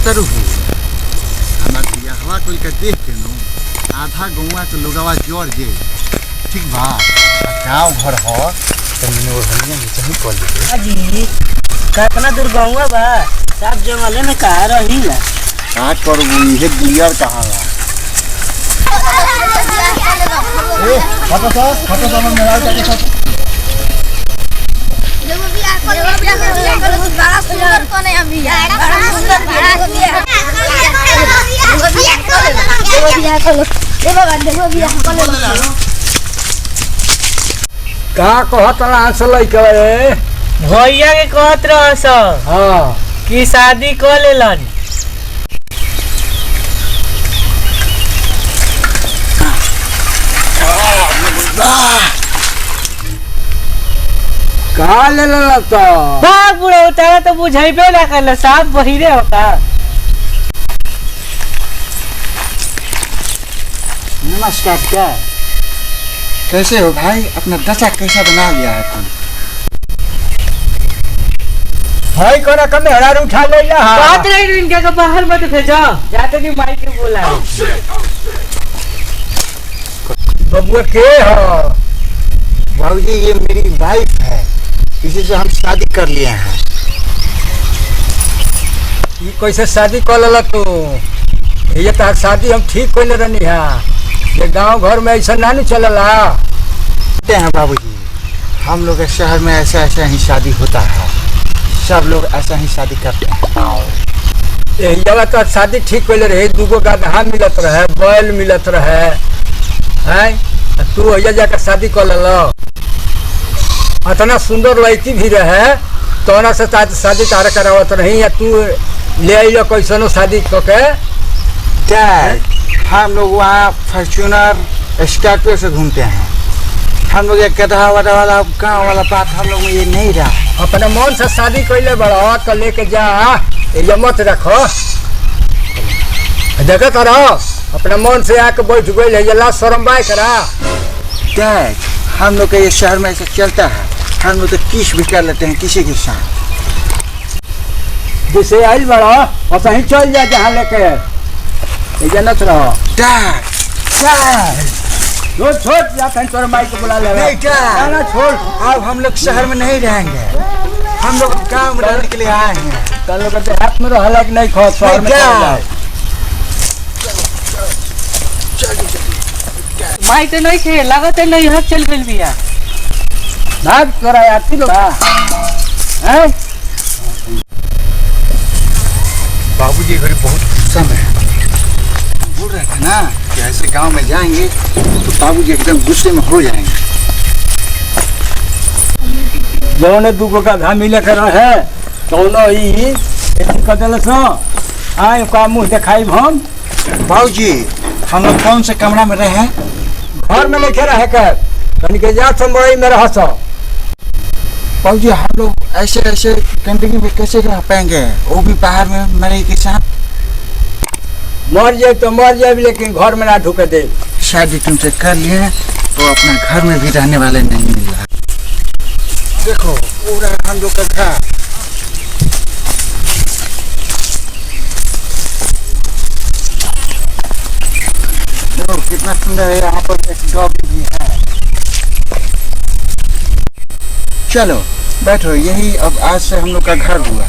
कहतर हो हमार बियाहवा कोई के देख के नो आधा गौवा के लोगवा जोड़ जे ठीक बा गाँव घर हो तो मैंने ओढ़निया नीचे ही कर ली अजी कितना दूर गौवा बा सब जंगले में कहा रही ला का करबू ये बियर कहाँ ला ए फटा सा मन मेरा जाके सब देखो बियाह बड़ा सुंदर कोने अभी बड़ा सुंदर बियाह का कहत रहा लइका रे भैया के कहत रहस हां कि शादी कर लेलन का ले ला तो बाप बुढ़ा उतारा तो बुझाइबे ना करला साफ बहिरे होता नमस्कार क्या कैसे हो भाई अपना दशा कैसा बना लिया है तुम भाई कोना कम हरार उठा ले जा बात नहीं इनके का बाहर मत भेजो जाते नहीं माइक में बोला बबुआ के हो बाबूजी ये मेरी वाइफ है इसी से हम शादी कर लिए हैं ये कैसे शादी कर लला तू ये तो शादी हम ठीक कोई रहनी है ये गांव घर में ऐसा ना नहीं चलला कहते हैं बाबूजी हम लोग के शहर में ऐसा ऐसा ही शादी होता है सब लोग ऐसा ही शादी करते हैं यही जगह तो शादी ठीक कोई रहे दूगो गधा मिलत रहे बैल मिलत रहे हैं तू अइया जाकर शादी कर लला इतना सुंदर लड़की भी रहे तो ना से शादी तारा करावत नहीं या तू ले आइयो कैसनो शादी करके क्या हम लोग वहाँ फॉर्च्यूनर स्कॉर्पियो से घूमते हैं हम लोग ये गधा वधा वाला गाँव वाला बात हम लोग में ये नहीं रहा अपने मन से शादी कैले बड़ा तो लेके जा ये मत रखो देखो करो अपने मन से आके बैठ गई है ला शर्म बाय करा क्या हम लोग के ये शहर में ऐसा चलता है हम लोग तो किस भी कर लेते हैं किसी के साथ जैसे आइल बड़ा और सही चल जा जहाँ लेके ये नच रहो छोड़ छोड़ जा कहीं तोर माई को बुला ले ना छोड़ अब हम लोग शहर में नहीं रहेंगे हम लोग गाँव में रहने के लिए आए हैं कल लोग हाथ में रहला कि नहीं खो शहर में माई तो नहीं थे लागत है नहीं हाथ चल गइल बिया भाग तोरा आती लोग हैं बाबूजी घड़ी बहुत गुस्सा में है बोल रहे थे ना कि ऐसे गांव में जाएंगे तो बाबूजी एकदम गुस्से में हो जाएंगे जो ने दूगो का घा मिले कर है कौनो ही कदल सो आए का मुंह दिखाई हम बाबूजी हम लोग कौन से कमरा में रहे घर में लेके रहे कर कहीं के जा संबई में रह सो बाबूजी हम लोग ऐसे ऐसे गंदगी में कैसे रह पाएंगे वो भी बाहर में मरे के साथ मर जाए तो मर जाए लेकिन घर में ना ढुके दे शादी तुमसे कर लिए तो अपना घर में भी रहने वाले नहीं मिल रहा देखो वो रहा हम लोग का घर देखो कितना सुंदर है यहाँ पर एक डॉगी भी है चलो बैठो यही अब आज से हम लोग का घर हुआ